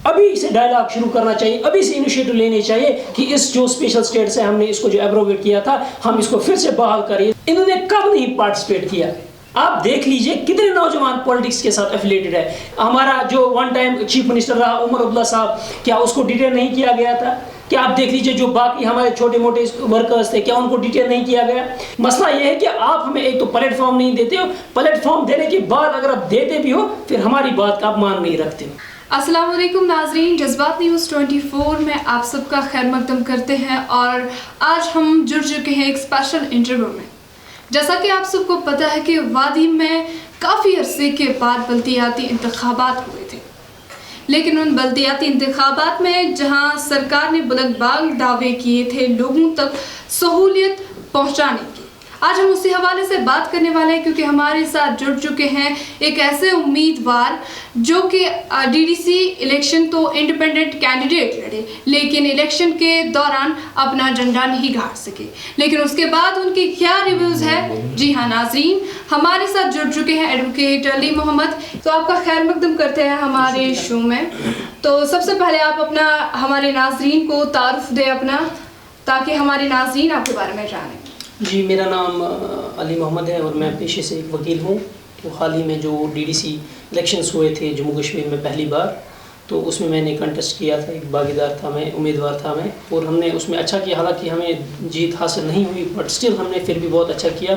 ابھی سے ڈائلاگ شروع کرنا چاہیے, ابھی سے انیشیٹو لینے چاہیے کہ اس جو اسپیشل اسٹیٹ سے ہم نے اس کو جو ایبروگیٹ کیا تھا ہم اس کو پھر سے بحال کریں. انہوں نے کب نہیں پارٹیسپیٹ کیا؟ آپ دیکھ لیجئے کتنے نوجوان پولیٹکس کے ساتھ ایفیلیٹڈ ہے. ہمارا جو ون ٹائم چیف منسٹر رہا عمر عبداللہ صاحب, کیا اس کو ڈیٹیل نہیں کیا گیا تھا؟ کیا آپ دیکھ لیجئے جو باقی ہمارے چھوٹے موٹے ورکرز تھے, کیا ان کو ڈیٹیل نہیں کیا گیا؟ مسئلہ یہ ہے کہ آپ ہمیں ایک تو پلیٹ فارم نہیں دیتے ہو, پلیٹ فارم دینے کے بعد اگر آپ دیتے بھی ہو پھر ہماری بات کا آپ مان نہیں رکھتے ہو. السلام علیکم ناظرین, جذبات نیوز 24 میں آپ سب کا خیر مقدم کرتے ہیں. اور آج ہم جڑ چکے ہیں ایک اسپیشل انٹرویو میں. جیسا کہ آپ سب کو پتہ ہے کہ وادی میں کافی عرصے کے بعد بلدیاتی انتخابات ہوئے تھے, لیکن ان بلدیاتی انتخابات میں جہاں سرکار نے بلند باغ دعوے کیے تھے لوگوں تک سہولیت پہنچانے کی, آج ہم اسی حوالے سے بات کرنے والے ہیں کیونکہ ہمارے ساتھ جڑ چکے ہیں ایک ایسے امیدوار جو کہ ڈی ڈی سی الیکشن تو انڈیپینڈنٹ کینڈیڈیٹ لڑے لیکن الیکشن کے دوران اپنا جھنڈا نہیں گاڑ سکے, لیکن اس کے بعد ان کے کیا ریویوز ہے. جی ہاں ناظرین, ہمارے ساتھ جڑ چکے ہیں ایڈوکیٹ علی محمد. تو آپ کا خیر مقدم کرتے ہیں ہمارے شو میں. تو سب سے پہلے آپ اپنا ہمارے ناظرین کو تعارف دیں اپنا, تاکہ ہمارے ناظرین آپ کے بارے میں جانیں. جی, میرا نام علی محمد ہے اور میں پیشے سے ایک وکیل ہوں. تو حال ہی میں جو ڈی ڈی سی الیکشنز ہوئے تھے جموں کشمیر میں پہلی بار, تو اس میں نے کنٹیسٹ کیا تھا, ایک باغیدار تھا میں, امیدوار تھا میں, اور ہم نے اس میں اچھا کیا. حالانکہ ہمیں جیت حاصل نہیں ہوئی بٹ اسٹل ہم نے پھر بھی بہت اچھا کیا.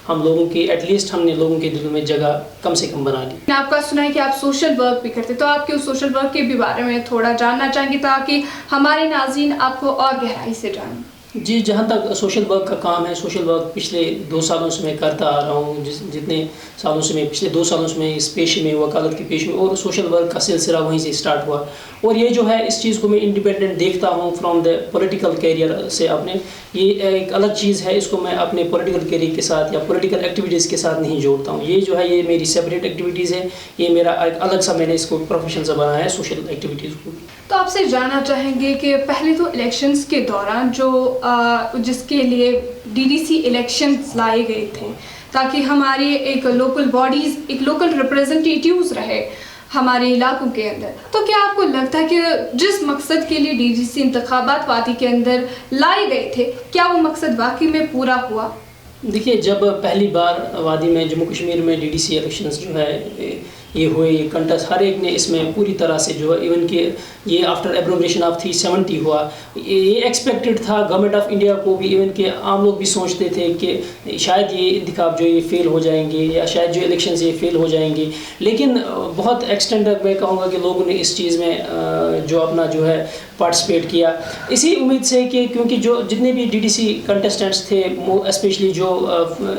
ہم لوگوں کے ایٹ لیسٹ ہم نے لوگوں کے دلوں میں جگہ کم سے کم بنا لی. میں آپ کا سنا ہے کہ آپ سوشل ورک بھی کرتے, تو آپ کے اس سوشل ورک کے بھی بارے میں تھوڑا جاننا چاہیں گے تاکہ ہمارے ناظرین آپ کو اور گہرائی سے جانیں. جی, جہاں تک سوشل ورک کا کام ہے, سوشل ورک پچھلے 2 سالوں سے میں کرتا آ رہا ہوں. جتنے سالوں سے میں پچھلے 2 سالوں سے میں اس پیشے میں, وکالت کے پیشے میں, اور سوشل ورک کا سلسلہ وہیں سے اسٹارٹ ہوا. اور یہ جو ہے اس چیز کو میں انڈیپینڈنٹ دیکھتا ہوں فرام دا پولیٹیکل کیریئر سے. اپنے یہ ایک الگ چیز ہے, اس کو میں اپنے پولیٹیکل کیریئر کے ساتھ یا پولیٹیکل ایکٹیویٹیز کے ساتھ نہیں جوڑتا ہوں. یہ جو ہے یہ میری سیپریٹ ایکٹیویٹیز ہے, یہ میرا ایک الگ سا میں نے اس کو پروفیشن سے بنایا ہے سوشل ایکٹیویٹیز کو. تو آپ سے جاننا چاہیں گے کہ پہلے تو الیکشنز کے دوران جو جس کے لیے ڈی ڈی سی الیکشنز لائے گئے تھے تاکہ ہماری ایک لوکل باڈیز, ایک لوکل ریپریزنٹیٹیوز رہے ہمارے علاقوں کے اندر, تو کیا آپ کو لگتا ہے کہ جس مقصد کے لیے ڈی ڈی سی انتخابات وادی کے اندر لائے گئے تھے کیا وہ مقصد واقعی میں پورا ہوا؟ دیکھیے, جب پہلی بار وادی میں جموں کشمیر میں ڈی ڈی سی الیکشنز جو ہے یہ ہوئے, یہ کنٹیسٹ ہر ایک نے اس میں پوری طرح سے جو ہے, ایون کہ یہ آفٹر ایبروگیشن آف 370 ہوا, یہ ایکسپیکٹڈ تھا گورنمنٹ آف انڈیا کو بھی, ایون کہ عام لوگ بھی سوچتے تھے کہ شاید یہ انتخاب جو یہ فیل ہو جائیں گے یا شاید جو الیکشنز یہ فیل ہو جائیں گے. لیکن بہت ایکسٹینڈ میں کہوں گا کہ لوگوں نے اس چیز میں جو اپنا جو ہے پارٹیسپیٹ کیا, اسی امید سے کہ کیونکہ جو جتنے بھی ڈی ڈی سی کنٹیسٹنٹس تھے اسپیشلی جو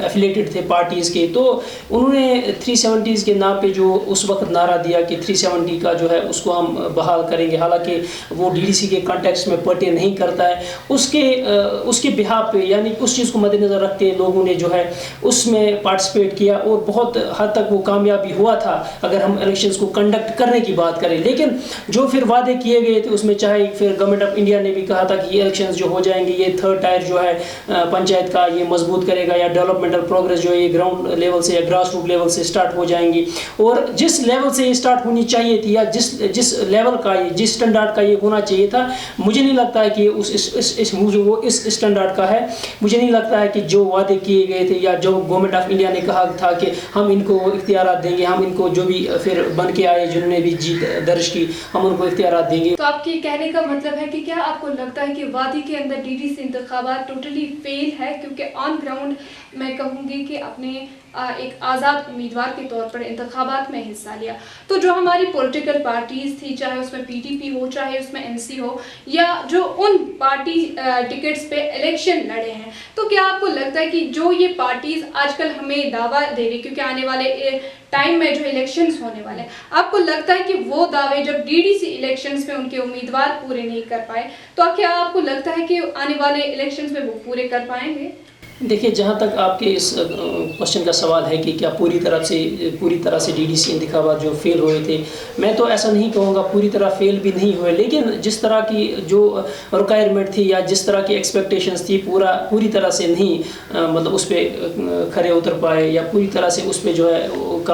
ایفیلیٹڈ تھے پارٹیز کے, تو انہوں نے 370 کے نام پہ جو اس وقت نعرہ دیا کہ 370 کا جو ہے اس کو ہم بحال کریں گے, حالانکہ وہ ڈی ڈی سی کے کانٹیکسٹ میں پرٹین نہیں کرتا ہے. اس کے بہاف پہ یعنی اس چیز کو مد نظر رکھتے لوگوں نے جو ہے اس میں پارٹیسپیٹ کیا, اور بہت حد تک وہ کامیابی ہوا تھا اگر ہم الیکشنز کو کنڈکٹ کرنے کی بات کریں. لیکن جو پھر وعدے کیے گئے تھے اس میں, چاہے پھر گورنمنٹ آف انڈیا نے بھی کہا تھا کہ یہ الیکشنز جو ہو جائیں گے یہ 3rd ٹائر جو ہے پنچایت کا یہ مضبوط کرے گا, یا ڈیولپمنٹل پروگریس جو ہے یہ گراؤنڈ لیول سے یا گراس روٹ لیول سے اسٹارٹ ہو جائیں گی, اور جس لیول سے یہ اسٹارٹ ہونی چاہیے تھی یا جس لیول کا جس اسٹینڈارڈ کا یہ ہونا چاہیے تھا, مجھے نہیں لگتا ہے کہ وہ اس اسٹینڈارڈ کا ہے. مجھے نہیں لگتا ہے کہ جو وعدے کیے گئے تھے یا جو گورنمنٹ آف انڈیا نے کہا تھا کہ ہم ان کو اختیارات دیں گے, ہم ان کو جو بھی پھر بن کے آئے جنہوں نے بھی جیت درج کی, ہم ان کو اختیارات دیں گے. تو آپ کے کہنے کا مطلب ہے کہ کیا آپ کو لگتا ہے کہ وادی کے اندر ڈی ڈی سی انتخابات ٹوٹلی فیل ہے, کیونکہ آن گراؤنڈ میں کہوں گی کہ اپنے ایک آزاد امیدوار کے طور پر انتخابات میں حصہ لیا, تو جو ہماری پولیٹیکل پارٹیز تھی, چاہے اس میں پی ٹی پی ہو, چاہے اس میں این سی ہو, یا جو ان پارٹی ٹکٹس پہ الیکشن لڑے ہیں, تو کیا آپ کو لگتا ہے کہ جو یہ پارٹیز آج کل ہمیں دعویٰ دے رہی, کیونکہ آنے والے ٹائم میں جو الیکشنز ہونے والے ہیں, آپ کو لگتا ہے کہ وہ دعوے جب ڈی ڈی سی الیکشنز میں ان کے امیدوار پورے نہیں کر پائے, تو کیا آپ کو لگتا ہے کہ آنے والے الیکشنز میں وہ پورے کر پائیں گے؟ دیکھیے, جہاں تک آپ کے اس کوشچن کا سوال ہے کہ کیا پوری طرح سے ڈی ڈی سی انتخابات جو فیل ہوئے تھے, میں تو ایسا نہیں کہوں گا, پوری طرح فیل بھی نہیں ہوئے, لیکن جس طرح کی جو ریکوائرمنٹ تھی یا جس طرح کی ایکسپیکٹیشنز تھی پوری طرح سے نہیں مطلب اس پہ کھرے اتر پائے, یا پوری طرح سے اس پہ جو ہے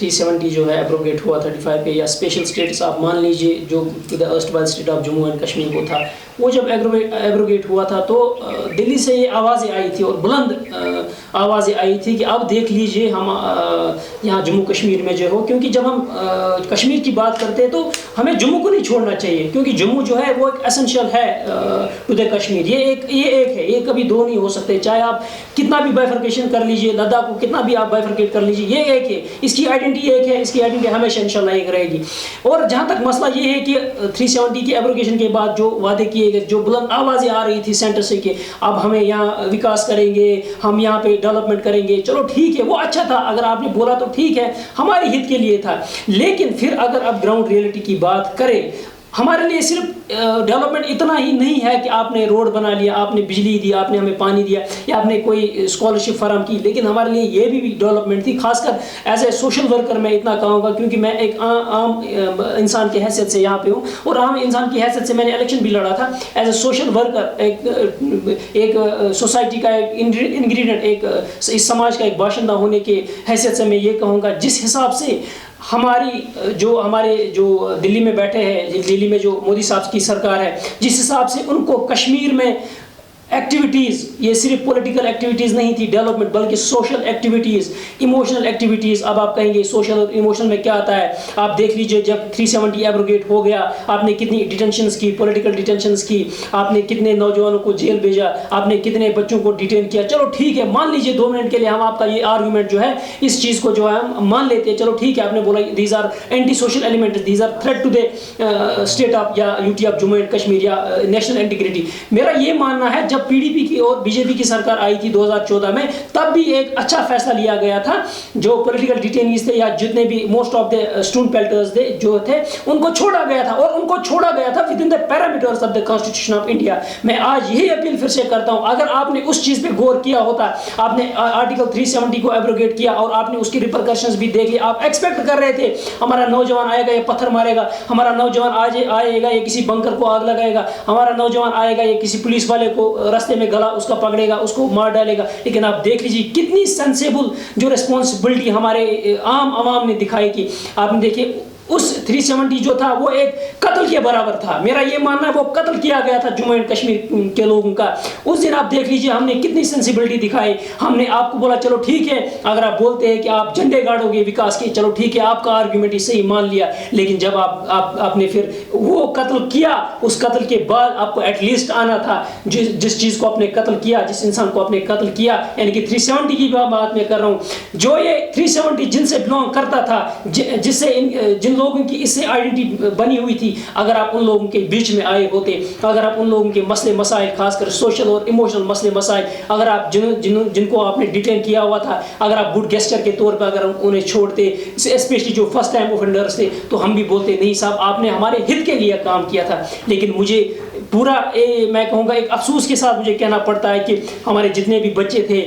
370 جو ہے ایبروگیٹ ہوا 35 پہ، یا اسپیشل اسٹیٹس آپ مان لیجئے جو arrest while state of Jammu and Kashmir کو تھا، وہ جب ایبروگیٹ ہوا تھا تو دلی سے یہ آوازیں آئی تھی اور بلند آوازیں آئی تھی کہ اب دیکھ لیجئے ہم یہاں جموں کشمیر میں جو ہو، کیونکہ جب ہم کشمیر کی بات کرتے ہیں تو ہمیں جموں کو نہیں چھوڑنا چاہیے، کیونکہ جموں جو ہے وہ ایک اسینشیل ہے ٹو دا کشمیر، یہ ایک ہے، یہ کبھی دو نہیں ہو سکتے، چاہے آپ کتنا بھی بائفرکیشن کر لیجئے، لداخ کو کتنا بھی آپ بائفرکیٹ کر لیجئے، یہ ایک ہے، اس کی آئیڈینٹی ایک ہے، اس کی آئیڈینٹی ہمیشہ انشاءاللہ ایک رہے گی۔ اور جہاں تک مسئلہ یہ ہے کہ 370 کی ایبروگیشن کے بعد جو وعدے کیے گئے، جو بلند آوازیں آ رہی تھی سینٹر سے کہ اب ہمیں یہاں وکاس کریں گے، ہم یہاں پہ ڈیولپمنٹ کریں گے، چلو ٹھیک ہے، وہ اچھا تھا، اگر آپ نے بولا تو ٹھیک ہے، ہماری ہت کے لیے تھا، لیکن پھر اگر آپ گراؤنڈ ریئلٹی کی بات کریں، ہمارے لیے صرف ڈیولپمنٹ اتنا ہی نہیں ہے کہ آپ نے روڈ بنا لیا، آپ نے بجلی دی، آپ نے ہمیں پانی دیا، یا آپ نے کوئی اسکالرشپ فراہم کی، لیکن ہمارے لیے یہ بھی ڈیولپمنٹ تھی، خاص کر ایز اے سوشل ورکر میں اتنا کہوں گا، کیونکہ میں ایک عام انسان کی حیثیت سے یہاں پہ ہوں، اور عام انسان کی حیثیت سے میں نے الیکشن بھی لڑا تھا ایز اے سوشل ورکر، ایک سوسائٹی کا ایک انگریڈینٹ، ایک اس سماج کا ایک باشندہ ہونے کی حیثیت سے میں یہ کہوں گا، جس حساب سے ہمارے جو دلی میں بیٹھے ہیں، دلی میں جو مودی صاحب کی سرکار ہے، جس حساب سے ان کو کشمیر میں ایکٹیویٹیز، یہ صرف پولیٹیکل ایکٹیویٹیز نہیں تھی ڈیولپمنٹ، بلکہ سوشل ایکٹیویٹیز، ایموشنل ایکٹیویٹیز، اب آپ کہیں گے سوشل اور ایموشنل میں کیا آتا ہے، آپ دیکھ لیجئے جب 370 ایبروگیٹ ہو گیا، آپ نے کتنی ڈیٹینشنز کی، پولیٹیکل ڈیٹینشنز کی، آپ نے کتنے نوجوانوں کو جیل بھیجا، آپ نے کتنے بچوں کو ڈیٹین کیا، چلو ٹھیک ہے، مان لیجئے 2 منٹ کے لیے ہم آپ کا یہ آرگومنٹ جو ہے، اس چیز کو جو ہے ہم مان لیتے ہیں، چلو ٹھیک ہے، آپ نے بولا these are anti social elements, these are threat to the state of یا UT of Jammu and Kashmir یا نیشنل انٹیگریٹی۔ میرا یہ ماننا ہے جب پی ڈی پی کی اور بی جے پی کی سرکار آئی تھی 2014 میں، تب بھی ایک اچھا فیصلہ لیا گیا تھا، جو پولیٹیکل ڈیٹینیز تھے یا جتنے بھی موسٹ آف دی اسٹون پیلٹرز تھے جو تھے، ان کو چھوڑا گیا تھا، اور ان کو چھوڑا گیا تھا with in the parameters of the constitution of India. میں آج یہی اپیل پھر سے کرتا ہوں، اگر آپ نے اس چیز پہ غور کیا ہوتا، آپ نے آرٹیکل 370 کو ایبروگیٹ کیا اور آپ نے اس کی ریپرکشنز بھی دیکھے، آپ ایکسپیکٹ کر رہے تھے ہمارا نوجوان آئے گا یہ پتھر مارے گا، ہمارا نوجوان آئے گا یہ کسی بنکر کو آگ لگائے گا، ہمارا نوجوان آئے گا یہ کسی پولیس والے کو راستے میں گلا اس کا پکڑے گا، اس کو مار ڈالے گا، لیکن آپ دیکھ لیجیے کتنی سینسیبل جو ریسپانسبلٹی ہمارے عام عوام نے دکھائی کی، آپ نے دیکھے اس 370 جو تھا وہ ایک قتل کے برابر تھا، میرا یہ ماننا ہے وہ قتل کیا گیا تھا جموں اینڈ کشمیر کے لوگوں کا۔ اس دن آپ دیکھ لیجئے ہم نے کتنی سینسیبلٹی دکھائی، ہم نے آپ کو بولا چلو ٹھیک ہے، اگر آپ بولتے ہیں کہ آپ جھنڈے گاڑو گے وکاس کے، چلو ٹھیک ہے، آپ کا آرگومنٹ ہی صحیح مان لیا، لیکن جب آپ نے پھر وہ قتل کیا، اس قتل کے بعد آپ کو ایٹ لیسٹ آنا تھا، جس چیز کو آپ نے قتل کیا، جس انسان کو آپ نے قتل کیا، یعنی کہ 370 کی بات میں کر رہا ہوں، جو یہ 370 جن سے بلانگ کرتا تھا، جس سے جن لوگوں کی اس سے آئیڈینٹی بنی ہوئی تھی، اگر آپ ان لوگوں کے بیچ میں آئے ہوتے، اگر آپ ان لوگوں کے مسئلے مسائل، خاص کر سوشل اور ایموشنل مسئلے مسائل، اگر آپ جن کو آپ نے ڈیٹین کیا ہوا تھا، اگر آپ گڈ گیسچر کے طور پہ اگر انہیں چھوڑتے، اسپیشلی جو فرسٹ ٹائم اوفینڈرز تھے، تو ہم بھی بولتے نہیں صاحب آپ نے ہمارے ہت کے لیے کام کیا تھا۔ لیکن مجھے پورا میں کہوں گا ایک افسوس کے ساتھ مجھے کہنا پڑتا ہے کہ ہمارے جتنے بھی بچے تھے،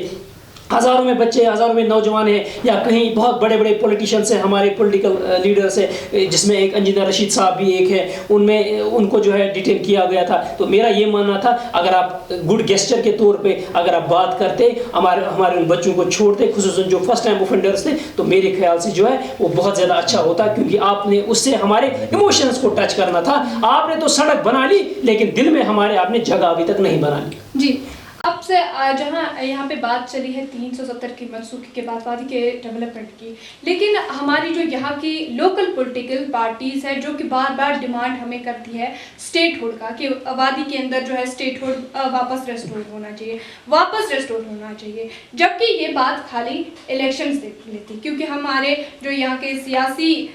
ہزاروں میں بچے، ہزاروں میں نوجوان ہیں، یا کہیں بہت بڑے بڑے پولیٹیشنس ہیں، ہمارے پولیٹیکل لیڈرز ہیں، جس میں ایک انجینئر رشید صاحب بھی ایک ہیں، ان کو جو ہے ڈیٹین کیا گیا تھا۔ تو میرا یہ ماننا تھا اگر آپ گڈ گیسچر کے طور پہ اگر آپ بات کرتے، ہمارے ان بچوں کو چھوڑتے، خصوصاً جو فرسٹ ٹائم اوفینڈرز تھے، تو میرے خیال سے جو ہے وہ بہت زیادہ اچھا ہوتا، کیونکہ آپ نے اس سے ہمارے ایموشنز کو ٹچ کرنا تھا۔ آپ نے تو سڑک بنا لی، لیکن دل میں ہمارے آپ نے جگہ ابھی تک نہیں بنا لی۔ جی، اب سے جہاں یہاں پہ بات چلی ہے 370 کی منسوخی کے بعد وادی کے ڈیولپمنٹ کی، لیکن ہماری جو یہاں کی لوکل پولیٹیکل پارٹیز ہے جو کہ بار بار ڈیمانڈ ہمیں کرتی ہے اسٹیٹ ہوڈ کا، کہ وادی کے اندر جو ہے اسٹیٹ ہوڈ واپس ریسٹور ہونا چاہیے، جبکہ یہ بات خالی الیکشنز دیکھ لیتی، کیونکہ ہمارے جو یہاں کے سیاسی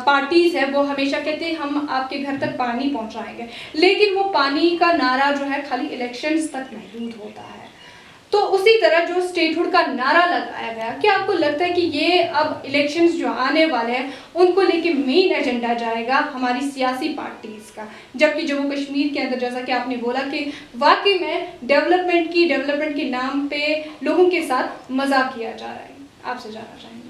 پارٹیز ہے وہ ہمیشہ کہتے ہیں ہم آپ کے گھر تک پانی پہنچائیں گے، لیکن وہ پانی کا نعرہ جو ہے خالی الیکشنز تک محدود ہوتا ہے۔ تو اسی طرح جو اسٹیٹ ہوڈ کا نعرہ لگایا گیا، کیا آپ کو لگتا ہے کہ یہ اب الیکشنز جو آنے والے ہیں ان کو لے کے مین ایجنڈا جائے گا ہماری سیاسی پارٹیز کا، جبکہ جموں کشمیر کے اندر جیسا کہ آپ نے بولا کہ واقعی میں ڈیولپمنٹ کے نام پہ لوگوں کے ساتھ مذاق کیا جا رہا ہے؟ آپ سے جاننا چاہیں گے۔